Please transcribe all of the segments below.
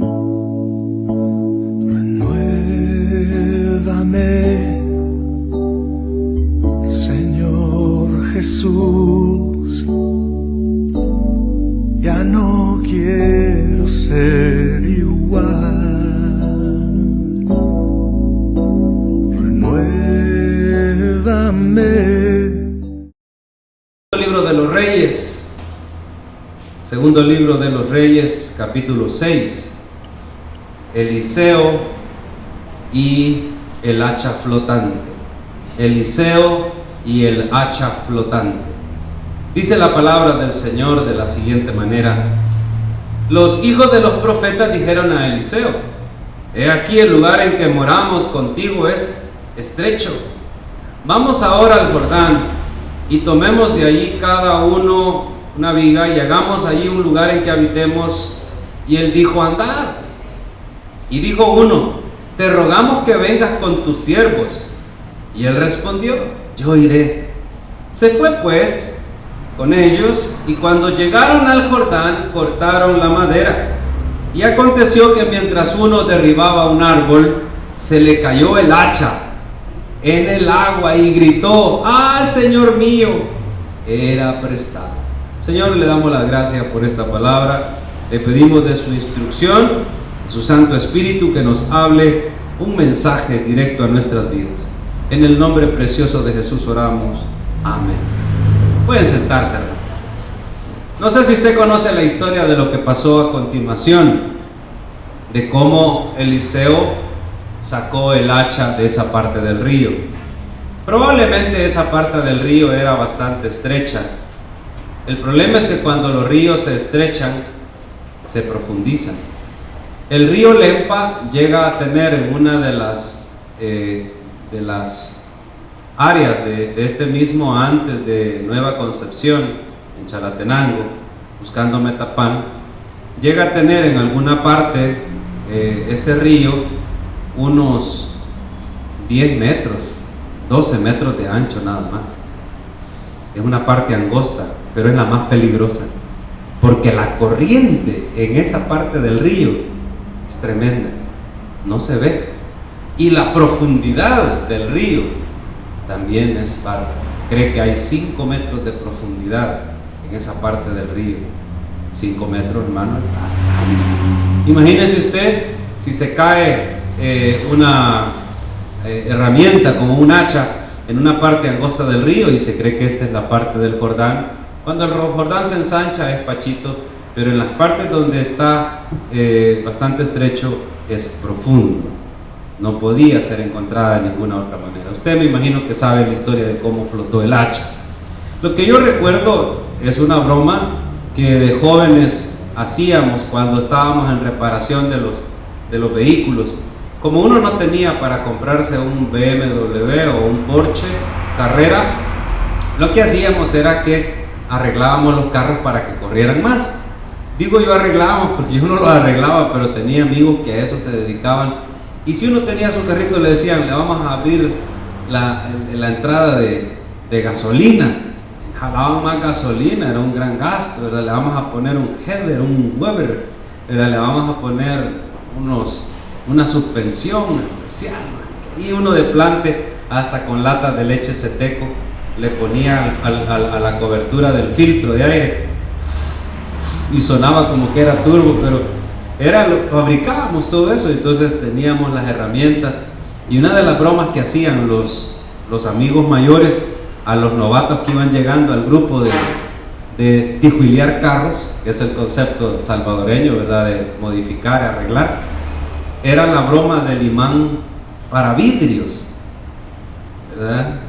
Renuévame, Señor Jesús, ya no quiero ser igual. Libro de los Reyes, segundo libro de los Reyes, capítulo 6, Eliseo y el hacha flotante. Eliseo y el hacha flotante. Dice la palabra del Señor de la siguiente manera: los hijos de los profetas dijeron a Eliseo: he aquí el lugar en que moramos contigo es estrecho. Vamos ahora al Jordán y tomemos de allí cada uno una viga y hagamos allí un lugar en que habitemos. Y él dijo: andad. Y dijo uno: te rogamos que vengas con tus siervos. Y él respondió: yo iré. Se fue pues con ellos, y cuando llegaron al Jordán cortaron la madera. Y aconteció que mientras uno derribaba un árbol, se le cayó el hacha en el agua y gritó: ¡ah, Señor mío! Era prestado. Señor, le damos las gracias por esta palabra. Le pedimos de su instrucción, de su Santo Espíritu, que nos hable un mensaje directo a nuestras vidas. En el nombre precioso de Jesús oramos. Amén. Pueden sentarse, hermano. No sé si usted conoce la historia de lo que pasó a continuación, de cómo Eliseo sacó el hacha de esa parte del río. Probablemente esa parte del río era bastante estrecha. El problema es que cuando los ríos se estrechan, se profundizan. El río Lempa llega a tener en una de las áreas de este mismo, antes de Nueva Concepción, en Chalatenango, buscando Metapán, llega a tener en alguna parte ese río unos 10 metros, 12 metros de ancho nada más. Es una parte angosta, pero es la más peligrosa, porque la corriente en esa parte del río es tremenda, no se ve, y la profundidad del río también es bárbara. Cree que hay 5 metros de profundidad en esa parte del río. 5 metros, hermano, es bastante. Imagínese usted si se cae una herramienta como un hacha en una parte angosta del río, y se cree que esta es la parte del Jordán. Cuando el Jordán se ensancha es pachito, pero en las partes donde está bastante estrecho es profundo. No podía ser encontrada de ninguna otra manera. Usted, me imagino que sabe la historia de cómo flotó el hacha. Lo que yo recuerdo es una broma que de jóvenes hacíamos cuando estábamos en reparación de los vehículos. Como uno no tenía para comprarse un BMW o un Porsche Carrera, lo que hacíamos era que arreglábamos los carros para que corrieran más. Digo yo arreglábamos porque yo no los arreglaba, pero tenía amigos que a eso se dedicaban. Y si uno tenía su carrito, le decían: le vamos a abrir la entrada de gasolina. Jalaban más gasolina, era un gran gasto, ¿verdad? Le vamos a poner un header, un Weber, ¿verdad? Le vamos a poner una suspensión especial, y uno de plante, hasta con latas de leche Seteco, le ponía a la cobertura del filtro de aire, y sonaba como que era turbo, pero fabricábamos todo eso. Entonces teníamos las herramientas, y una de las bromas que hacían los amigos mayores a los novatos que iban llegando al grupo de tijuilear carros, que es el concepto salvadoreño, ¿verdad?, de modificar, arreglar, era la broma del imán para vidrios, ¿verdad?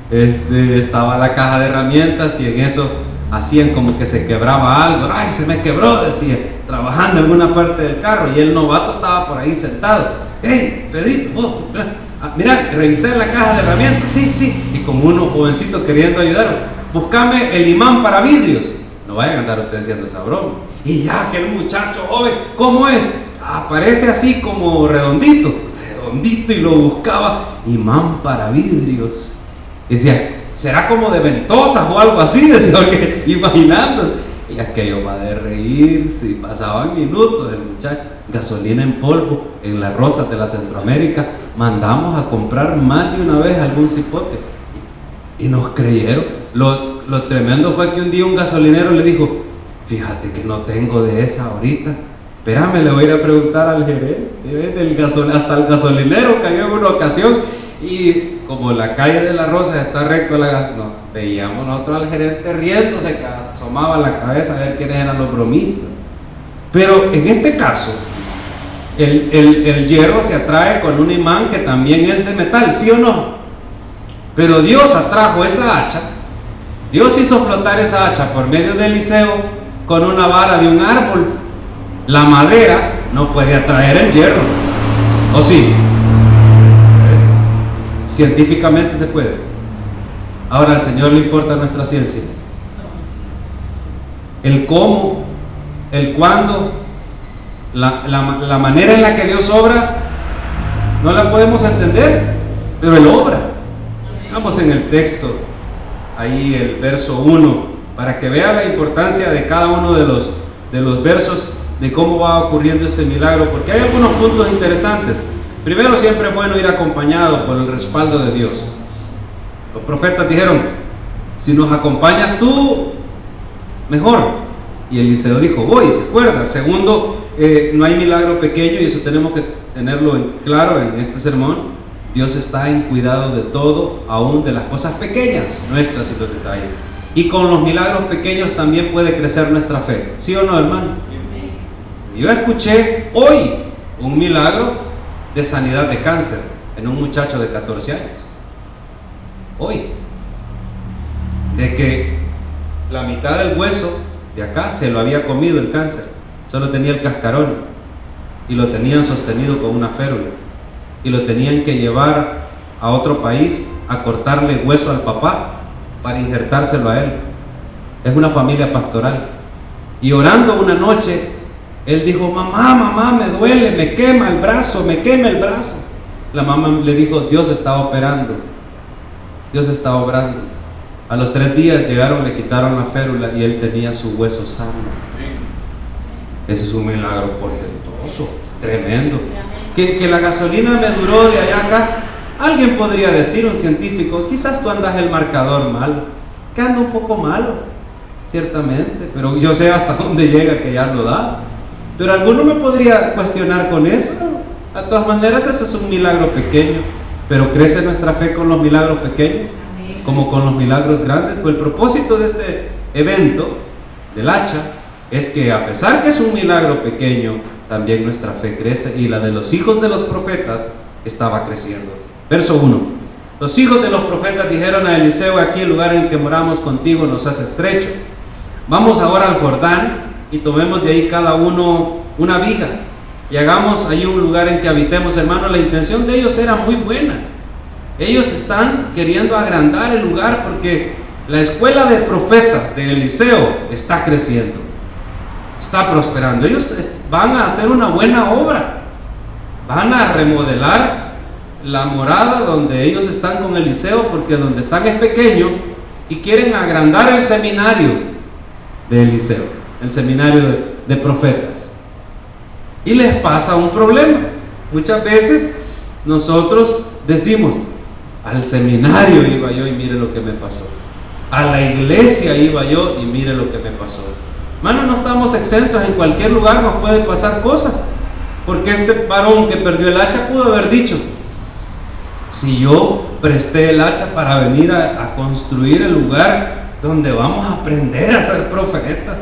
Estaba la caja de herramientas, y en eso hacían como que se quebraba algo. ¡Ay, se me quebró!, decía, trabajando en una parte del carro, y el novato estaba por ahí sentado. ¡Hey, Pedrito, vos, mira, revisé la caja de herramientas! Sí, y como uno jovencito queriendo ayudar: búscame el imán para vidrios. No vayan a andar ustedes haciendo esa broma. Y ya que el muchacho joven, ¿cómo es? Aparece así como redondito, y lo buscaba: imán para vidrios. Y decía: ¿será como de ventosas o algo así? Decía, imaginando. Y aquello va de reírse, y pasaban minutos el muchacho. Gasolina en polvo en las Rosas de la Centroamérica. Mandamos a comprar más de una vez algún cipote. Y nos creyeron. Lo tremendo fue que un día un gasolinero le dijo: fíjate que no tengo de esa ahorita. Espérame, le voy a ir a preguntar al gerente hasta el gasolinero cayó en una ocasión. Y como la calle de las Rosas está recto, veíamos nosotros al gerente riéndose, que asomaba la cabeza a ver quiénes eran los bromistas. Pero en este caso, el hierro se atrae con un imán que también es de metal, ¿sí o no? Pero Dios atrajo esa hacha, Dios hizo flotar esa hacha por medio de Eliseo con una vara de un árbol. La madera no puede atraer el hierro, ¿o sí? Científicamente se puede. Ahora al Señor le importa nuestra ciencia. El cómo, el cuándo, la manera en la que Dios obra, no la podemos entender, pero Él obra. Vamos en el texto, ahí el verso 1, para que vea la importancia de cada uno de los versos, de cómo va ocurriendo este milagro, porque hay algunos puntos interesantes. Primero, siempre es bueno ir acompañado por el respaldo de Dios. Los profetas dijeron: si nos acompañas tú, mejor. Y Eliseo dijo: voy, ¿se acuerda? Segundo, no hay milagro pequeño, y eso tenemos que tenerlo claro en este sermón. Dios está en cuidado de todo, aún de las cosas pequeñas nuestras y los detalles. Y con los milagros pequeños también puede crecer nuestra fe, ¿sí o no, hermano? Yo escuché hoy un milagro de sanidad de cáncer en un muchacho de 14 años. Hoy, de que la mitad del hueso de acá se lo había comido el cáncer, solo tenía el cascarón, y lo tenían sostenido con una férula, y lo tenían que llevar a otro país a cortarle hueso al papá para injertárselo a él. Es una familia pastoral. Y orando una noche, él dijo: mamá, me duele, me quema el brazo. La mamá le dijo: Dios está operando, Dios está obrando. A los 3 días llegaron, le quitaron la férula y él tenía su hueso sano. Ese es un milagro portentoso, tremendo. Que la gasolina me duró de allá a acá. Alguien podría decir, un científico: quizás tú andas el marcador malo, que anda un poco malo, ciertamente, pero yo sé hasta dónde llega que ya lo da. Pero alguno me podría cuestionar con eso, ¿no? De todas maneras, ese es un milagro pequeño. Pero ¿crece nuestra fe con los milagros pequeños como con los milagros grandes? Pues el propósito de este evento del hacha es que, a pesar que es un milagro pequeño, también nuestra fe crece, y la de los hijos de los profetas estaba creciendo. Verso 1. Los hijos de los profetas dijeron a Eliseo: aquí el lugar en el que moramos contigo nos hace estrecho. Vamos ahora al Jordán y tomemos de ahí cada uno una viga y hagamos ahí un lugar en que habitemos. Hermano, la intención de ellos era muy buena. Ellos están queriendo agrandar el lugar porque la escuela de profetas de Eliseo está creciendo, está prosperando. Ellos van a hacer una buena obra, van a remodelar la morada donde ellos están con Eliseo, porque donde están es pequeño, y quieren agrandar el seminario de Eliseo, el seminario de profetas. Y les pasa un problema. Muchas veces nosotros decimos: al seminario iba yo y mire lo que me pasó, a la iglesia iba yo y mire lo que me pasó. Hermano, no estamos exentos, en cualquier lugar nos pueden pasar cosas, porque este varón que perdió el hacha pudo haber dicho: si yo presté el hacha para venir a construir el lugar donde vamos a aprender a ser profetas,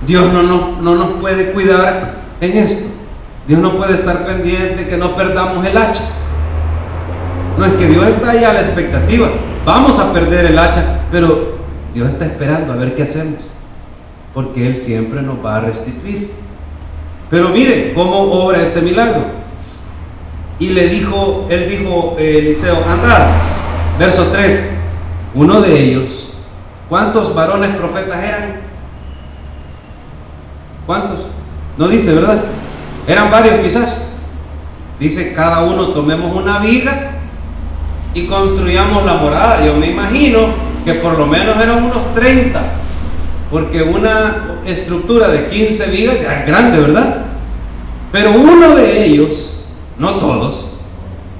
Dios no nos puede cuidar en esto. Dios no puede estar pendiente que no perdamos el hacha. No, es que Dios está ahí a la expectativa. Vamos a perder el hacha, pero Dios está esperando a ver qué hacemos, porque Él siempre nos va a restituir. Pero mire cómo obra este milagro. Y él dijo, Eliseo: andad. Verso 3. Uno de ellos, ¿cuántos varones profetas eran? ¿Cuántos? No dice, ¿verdad? Eran varios quizás. Dice: cada uno tomemos una viga y construyamos la morada. Yo me imagino que por lo menos eran unos 30 porque una estructura de 15 vigas ya es grande, ¿verdad? Pero uno de ellos, no todos,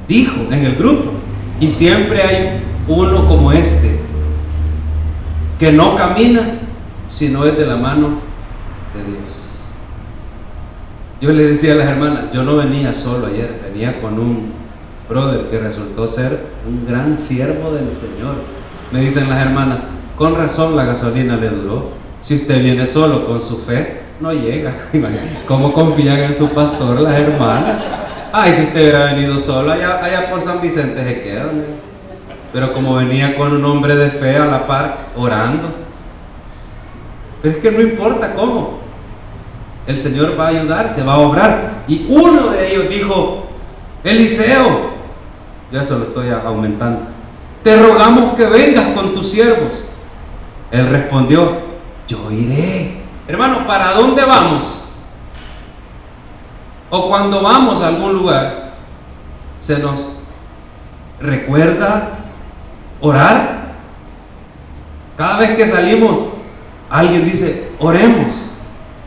dijo en el grupo, y siempre hay uno como este, que no camina, sino es de la mano de Dios. Yo le decía a las hermanas, yo no venía solo ayer, venía con un brother que resultó ser un gran siervo del Señor. Me dicen las hermanas, con razón la gasolina le duró. Si usted viene solo con su fe, no llega. ¿Cómo confían en su pastor las hermanas? Ay, si usted hubiera venido solo, allá por San Vicente se queda, ¿no? Pero como venía con un hombre de fe a la par, orando. Pero es que no importa cómo, el Señor va a ayudarte, va a obrar. Y uno de ellos dijo, Eliseo, ya se lo estoy aumentando, te rogamos que vengas con tus siervos. Él respondió, yo iré. Hermano, ¿para dónde vamos? O cuando vamos a algún lugar, se nos recuerda orar. Cada vez que salimos, alguien dice, oremos,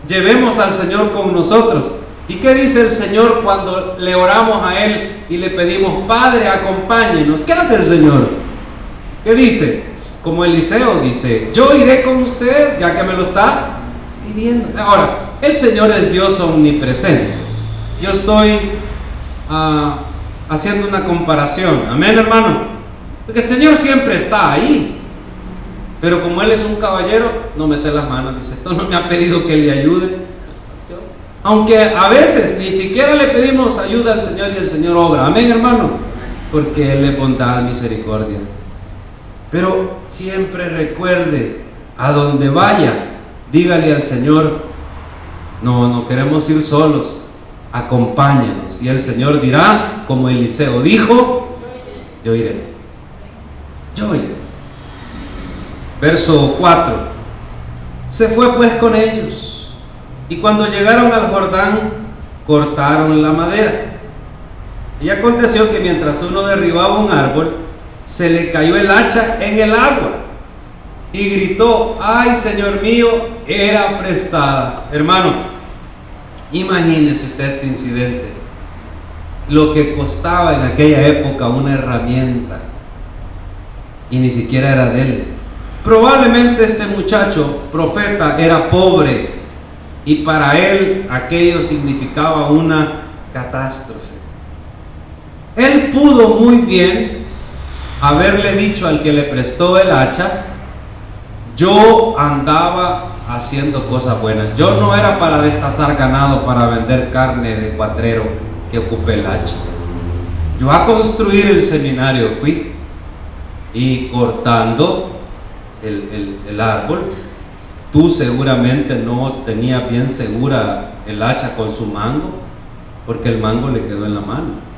llevemos al Señor con nosotros. ¿Y qué dice el Señor cuando le oramos a Él y le pedimos, Padre, acompáñenos? ¿Qué hace el Señor? ¿Qué dice? Como Eliseo dice, yo iré con usted, ya que me lo está pidiendo. Ahora, el Señor es Dios omnipresente. Yo estoy haciendo una comparación, amén, hermano, porque el Señor siempre está ahí, pero como Él es un caballero, no mete las manos, dice, esto no me ha pedido que le ayude. Aunque a veces ni siquiera le pedimos ayuda al Señor y el Señor obra, amén, hermano, porque Él es bondad, misericordia. Pero siempre recuerde, a donde vaya, dígale al Señor, no queremos ir solos, acompáñanos. Y el Señor dirá, como Eliseo dijo, yo iré. Yo iré. Verso 4. Se fue pues con ellos, y cuando llegaron al Jordán, cortaron la madera. Y aconteció que mientras uno derribaba un árbol, se le cayó el hacha en el agua, y gritó, ay, Señor mío, era prestada. Hermano, imagínese usted este incidente, lo que costaba en aquella época una herramienta, y ni siquiera era de él. Probablemente este muchacho, profeta, era pobre, y para él aquello significaba una catástrofe. Él pudo muy bien haberle dicho al que le prestó el hacha, yo andaba haciendo cosas buenas, yo no era para destazar ganado, para vender carne de cuatrero que ocupé el hacha, yo a construir el seminario fui, y cortando el árbol, tú seguramente no tenías bien segura el hacha con su mango, porque el mango le quedó en la mano,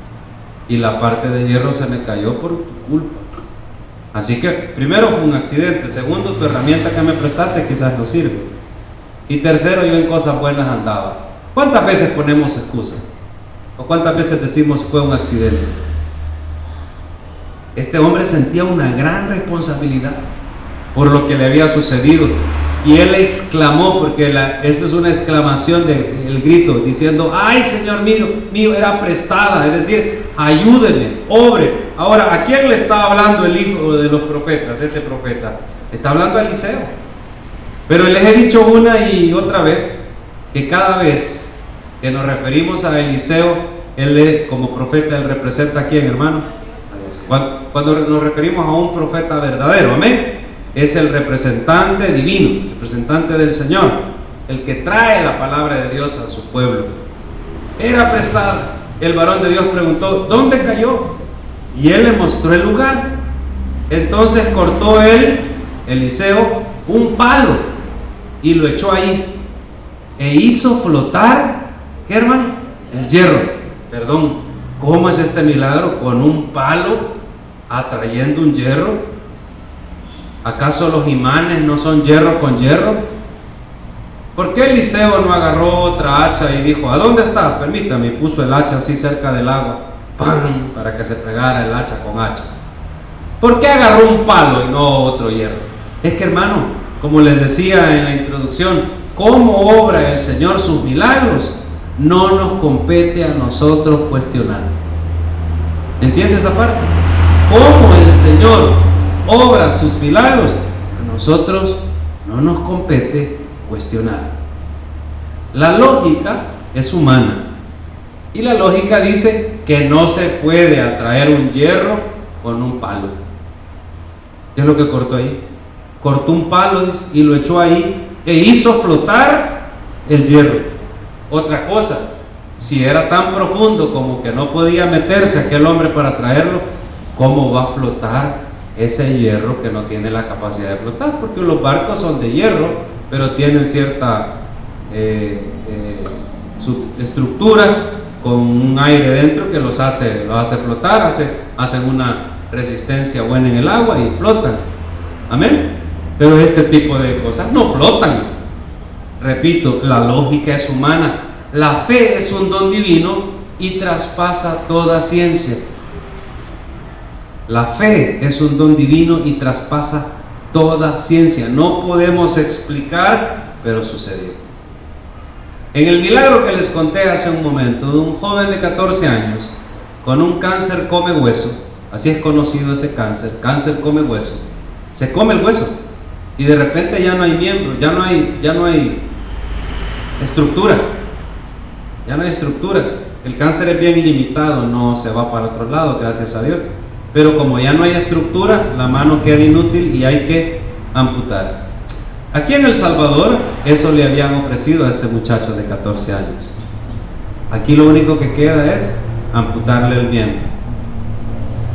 y la parte de hierro se me cayó por tu culpa. Así que primero fue un accidente, segundo, tu herramienta que me prestaste quizás no sirve, y tercero, yo en cosas buenas andaba. ¿Cuántas veces ponemos excusas? ¿O cuántas veces decimos fue un accidente? Este hombre sentía una gran responsabilidad por lo que le había sucedido, y él exclamó, porque esto es una exclamación del grito, diciendo, ay, Señor mío, era prestada, es decir, ayúdeme, obre. Ahora, ¿a quién le está hablando el hijo de los profetas, este profeta? Está hablando a Eliseo. Pero les he dicho una y otra vez, que cada vez que nos referimos a Eliseo, él como profeta, él representa a quién, hermano. Cuando nos referimos a un profeta verdadero, amén, es el representante divino, el representante del Señor, el que trae la palabra de Dios a su pueblo. Era prestada. El varón de Dios preguntó, ¿dónde cayó? Y él le mostró el lugar. Entonces cortó Eliseo, un palo y lo echó ahí, e hizo flotar, ¿qué, hermano? El hierro. Perdón, ¿cómo es este milagro? Con un palo atrayendo un hierro. ¿Acaso los imanes no son hierro con hierro? ¿Por qué Eliseo no agarró otra hacha y dijo, ¿a dónde está? Permítame, y puso el hacha así cerca del agua, ¡pam!, para que se pegara el hacha con hacha. ¿Por qué agarró un palo y no otro hierro? Es que, hermano, como les decía en la introducción, cómo obra el Señor sus milagros, no nos compete a nosotros cuestionar. ¿Entiende esa parte? Cómo el Señor obra sus milagros, a nosotros no nos compete cuestionar. La lógica es humana y la lógica dice que no se puede atraer un hierro con un palo. ¿Qué es lo que cortó ahí? Cortó un palo y lo echó ahí e hizo flotar el hierro. Otra cosa, si era tan profundo como que no podía meterse aquel hombre para traerlo, ¿cómo va a flotar ese hierro que no tiene la capacidad de flotar? Porque los barcos son de hierro, pero tienen cierta su estructura con un aire dentro que los hace flotar, hacen una resistencia buena en el agua y flotan. Amén. Pero este tipo de cosas no flotan. Repito, la lógica es humana. La fe es un don divino y traspasa toda ciencia. La fe es un don divino y traspasa toda ciencia. No podemos explicar, pero sucedió. En el milagro que les conté hace un momento, de un joven de 14 años con un cáncer come hueso, así es conocido ese cáncer come hueso, se come el hueso y de repente ya no hay miembro, ya no hay estructura, el cáncer es bien ilimitado, no se va para otro lado, gracias a Dios, pero como ya no hay estructura, la mano queda inútil y hay que amputar. Aquí en El Salvador, eso le habían ofrecido a este muchacho de 14 años. Aquí lo único que queda es amputarle el miembro.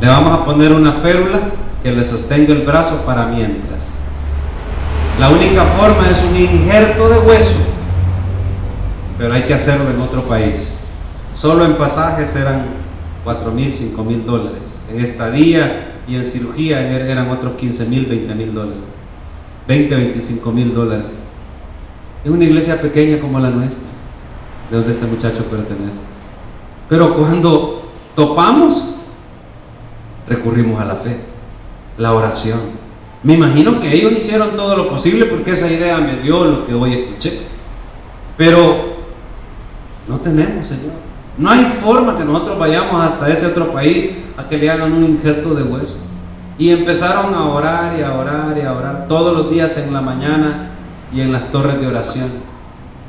Le vamos a poner una férula que le sostenga el brazo para mientras. La única forma es un injerto de hueso, pero hay que hacerlo en otro país. Solo en pasajes eran $4,000, $5,000. En estadía y en cirugía eran otros $15,000, $20,000. $20,000, $25,000. Es una iglesia pequeña como la nuestra, de donde este muchacho pertenece. Pero cuando topamos, recurrimos a la fe, la oración. Me imagino que ellos hicieron todo lo posible porque esa idea me dio lo que hoy escuché. Pero no tenemos, Señor. No hay forma que nosotros vayamos hasta ese otro país a que le hagan un injerto de hueso. Y empezaron a orar y a orar y a orar todos los días en la mañana y en las torres de oración.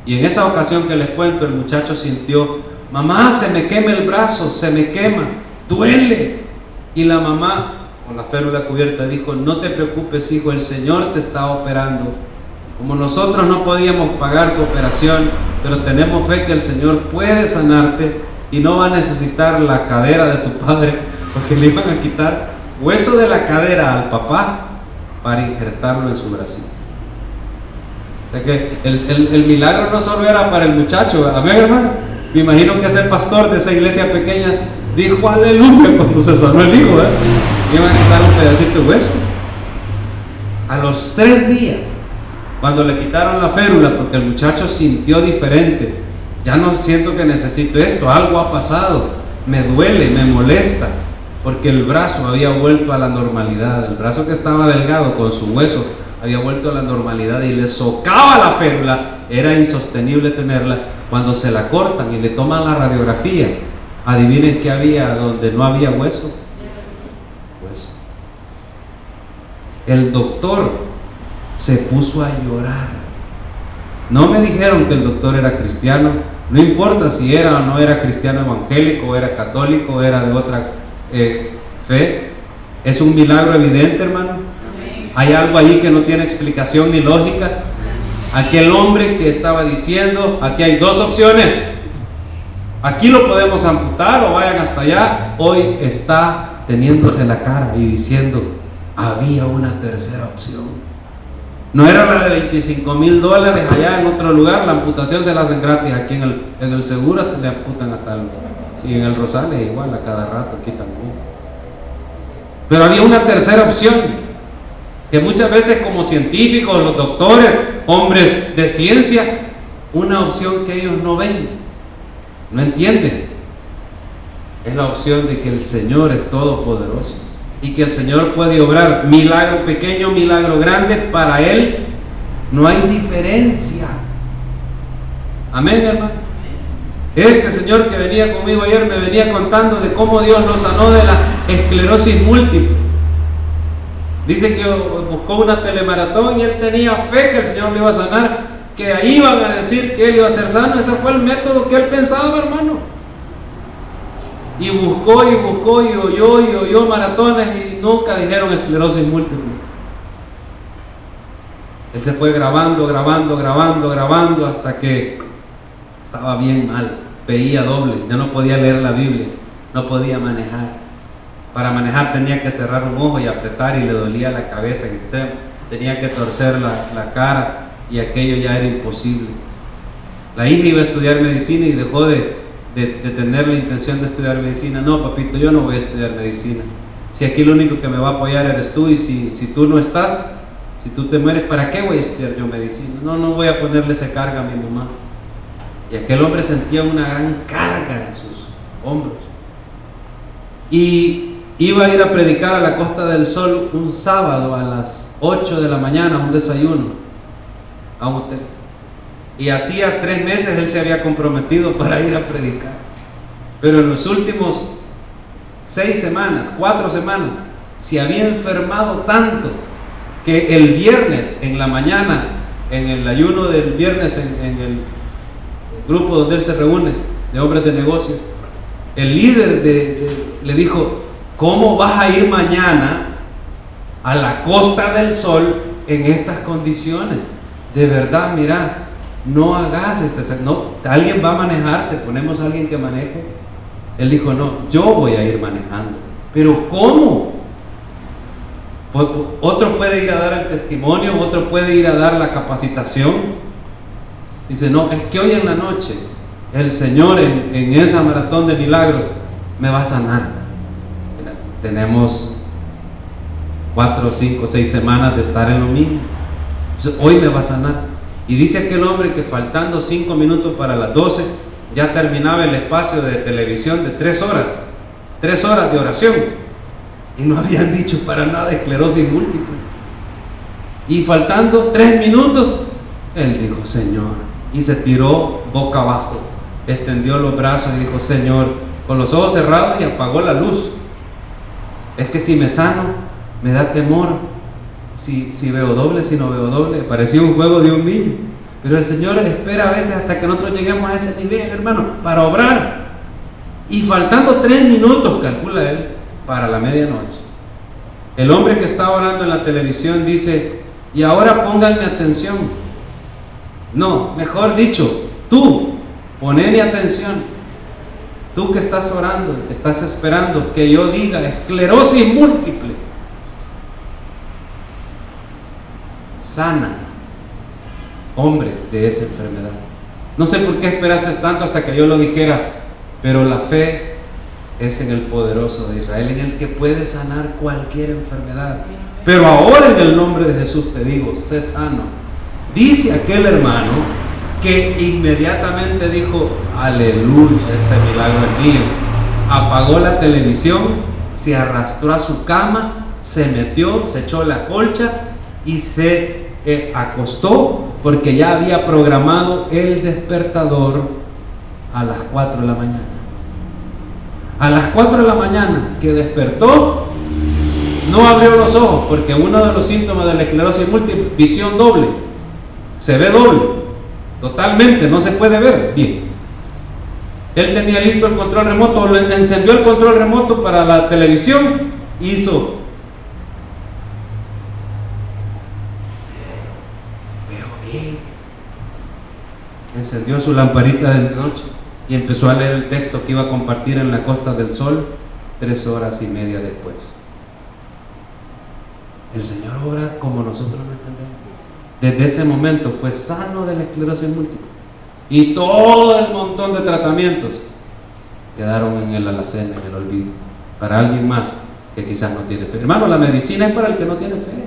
Y en esa ocasión que les cuento, el muchacho sintió: mamá, se me quema el brazo, se me quema, duele. Y la mamá, con la férula cubierta, dijo: no te preocupes, hijo, el Señor te está operando. Como nosotros no podíamos pagar tu operación, pero tenemos fe que el Señor puede sanarte y no va a necesitar la cadera de tu padre, porque le iban a quitar hueso de la cadera al papá para injertarlo en su bracito. O sea que el milagro no solo era para el muchacho, amén, hermano. Me imagino que ese pastor de esa iglesia pequeña dijo aleluya cuando se sanó el hijo, iban a quitar un pedacito de hueso. A los 3 días, cuando le quitaron la férula, porque el muchacho sintió diferente: ya no siento que necesito esto, algo ha pasado, me duele, me molesta, porque el brazo había vuelto a la normalidad. El brazo que estaba delgado con su hueso había vuelto a la normalidad y le socava la férula, era insostenible tenerla. Cuando se la cortan y le toman la radiografía, adivinen qué había donde no había hueso. Hueso. El doctor se puso a llorar. No me dijeron que el doctor era cristiano, no importa si era o no era cristiano evangélico, era católico, era de otra fe. Es un milagro evidente, hermano. Amén. Hay algo ahí que no tiene explicación ni lógica. Aquel hombre que estaba diciendo: aquí hay 2 opciones, aquí lo podemos amputar o vayan hasta allá, hoy está teniéndose la cara y diciendo: había una tercera opción. No era la de $25,000 allá en otro lugar, la amputación se la hacen gratis aquí en el Seguro, le amputan hasta y en el Rosales igual, a cada rato aquí también. Pero había una tercera opción, que muchas veces como científicos, los doctores, hombres de ciencia, una opción que ellos no ven, no entienden. Es la opción de que el Señor es todopoderoso y que el Señor puede obrar milagro pequeño, milagro grande para Él No hay diferencia. Amén, hermano. Este señor que venía conmigo ayer me venía contando de cómo Dios lo sanó de la esclerosis múltiple. Dice que buscó una telemaratón y él tenía fe que el Señor le iba a sanar, que ahí iban a decir que él iba a ser sano. Ese fue el método que él pensaba, hermano. Y buscó y oyó maratones y nunca dijeron esclerosis múltiple. Él se fue grabando hasta que estaba bien mal, veía doble, ya no podía leer la Biblia, no podía manejar. Para manejar tenía que cerrar un ojo y apretar y le dolía la cabeza en extremo, tenía que torcer la cara y aquello ya era imposible. La hija iba a estudiar medicina y dejó de tener la intención de estudiar medicina. No, papito, yo no voy a estudiar medicina. Si aquí lo único que me va a apoyar eres tú, y si tú no estás, si tú te mueres, ¿para qué voy a estudiar yo medicina? No voy a ponerle esa carga a mi mamá. Y aquel hombre sentía una gran carga en sus hombros. Y iba a ir a predicar a la Costa del Sol un sábado a las 8 de la mañana, un desayuno, a un hotel. Y hacía 3 meses él se había comprometido para ir a predicar. Pero en los últimos 4 semanas, se había enfermado tanto que el viernes en la mañana, en el ayuno del viernes, en el grupo donde él se reúne, de hombres de negocio, el líder le dijo: ¿cómo vas a ir mañana a la Costa del Sol en estas condiciones? De verdad, mira, no hagas no, alguien va a manejar, te ponemos a alguien que maneje. Él dijo: no, yo voy a ir manejando. ¿Pero cómo? Otro puede ir a dar el testimonio, otro puede ir a dar la capacitación. Dice: no, es que hoy en la noche el Señor en esa maratón de milagros me va a sanar. Mira, tenemos 4, 5, 6 semanas de estar en lo mismo. Entonces, hoy me va a sanar. Y dice aquel hombre que faltando 5 minutos para las 12 ya terminaba el espacio de televisión de 3 horas. 3 horas de oración. Y no habían dicho para nada esclerosis múltiple. Y faltando 3 minutos, él dijo: Señor. Y se tiró boca abajo, extendió los brazos y dijo: Señor, con los ojos cerrados, y apagó la luz. Es que si me sano, me da temor. Si veo doble, si no veo doble. Parecía un juego de un niño. Pero el Señor espera a veces hasta que nosotros lleguemos a ese nivel, hermano, para obrar. Y faltando 3 minutos, calcula él, para la medianoche, el hombre que está orando en la televisión dice: y ahora pónganme atención. No, mejor dicho, tú, poneme atención. Tú que estás orando, estás esperando que yo diga esclerosis múltiple. Sana, hombre, de esa enfermedad. No sé por qué esperaste tanto hasta que yo lo dijera, pero la fe es en el poderoso de Israel, en el que puede sanar cualquier enfermedad. Pero ahora, en el nombre de Jesús te digo: sé sano. Dice aquel hermano que inmediatamente dijo: aleluya, ese milagro es mío. Apagó la televisión, se arrastró a su cama, se metió, se echó la colcha y se acostó, porque ya había programado el despertador a las 4 de la mañana. A las 4 de la mañana que despertó, no abrió los ojos, porque uno de los síntomas de la esclerosis múltiple, visión doble, se ve doble, totalmente, no se puede ver bien. Él tenía listo el control remoto, le encendió el control remoto para la televisión, hizo: veo bien. Encendió su lamparita de noche y empezó a leer el texto que iba a compartir en la Costa del Sol 3 horas y media después. El Señor obra como nosotros lo entendemos. Desde ese momento fue sano de la esclerosis múltiple. Y todo el montón de tratamientos quedaron en el alacena, en el olvido, para alguien más que quizás no tiene fe. Hermano, la medicina es para el que no tiene fe.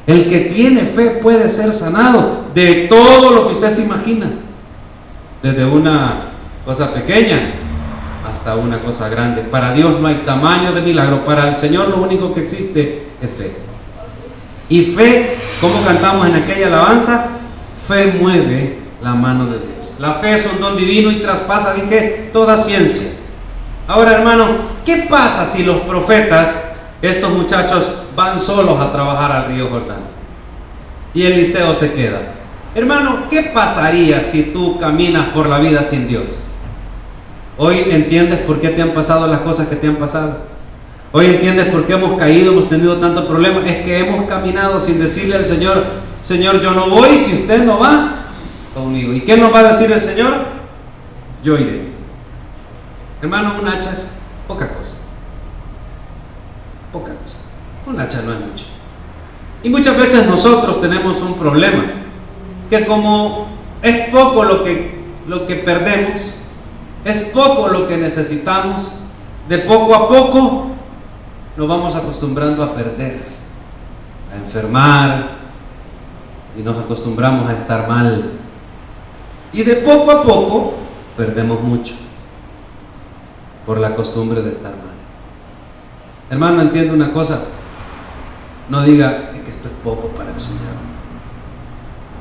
El que tiene fe puede ser sanado de todo lo que usted se imagina, desde una cosa pequeña hasta una cosa grande. Para Dios no hay tamaño de milagro. Para el Señor lo único que existe es fe. Y fe, como cantamos en aquella alabanza, fe mueve la mano de Dios. La fe es un don divino y traspasa, dije, toda ciencia. Ahora, hermano, ¿qué pasa si los profetas, estos muchachos, van solos a trabajar al río Jordán y Eliseo se queda? Hermano, ¿qué pasaría si tú caminas por la vida sin Dios? Hoy entiendes por qué te han pasado las cosas que te han pasado. Hoy entiendes por qué hemos caído, hemos tenido tantos problemas. Es que hemos caminado sin decirle al Señor: Señor, yo no voy si usted no va conmigo. ¿Y qué nos va a decir el Señor? Yo iré. Hermano, un hacha es poca cosa. Poca cosa. Un hacha no es mucho. Y muchas veces nosotros tenemos un problema, que como es poco lo que perdemos, es poco lo que necesitamos, de poco a poco nos vamos acostumbrando a perder, a enfermar, y nos acostumbramos a estar mal. Y de poco a poco perdemos mucho por la costumbre de estar mal. Hermano, entiende una cosa: no diga que esto es poco para el Señor,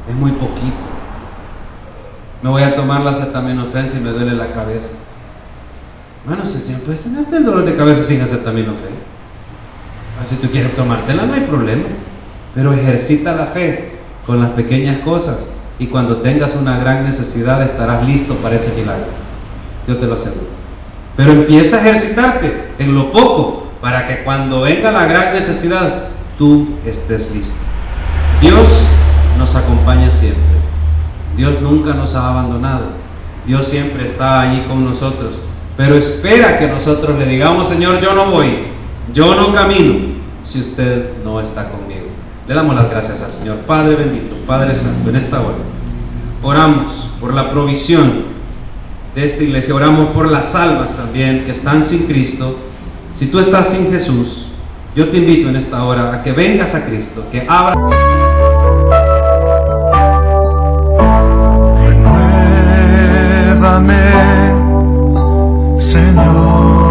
es muy poquito. Me voy a tomar la acetaminofén si me duele la cabeza. Hermano, si el Señor puede sanarte el dolor de cabeza sin acetaminofén. Si tú quieres tomártela, no hay problema, pero ejercita la fe con las pequeñas cosas, y cuando tengas una gran necesidad estarás listo para ese milagro. Yo te lo aseguro. Pero empieza a ejercitarte en lo poco, para que cuando venga la gran necesidad tú estés listo. Dios nos acompaña siempre. Dios nunca nos ha abandonado. Dios siempre está allí con nosotros, pero espera que nosotros le digamos: Señor, yo no voy, yo no camino si usted no está conmigo. Le damos las gracias al Señor. Padre bendito, Padre santo, en esta hora oramos por la provisión de esta iglesia, oramos por las almas también que están sin Cristo. Si tú estás sin Jesús, yo te invito en esta hora a que vengas a Cristo, que abras. Renuévame, Señor.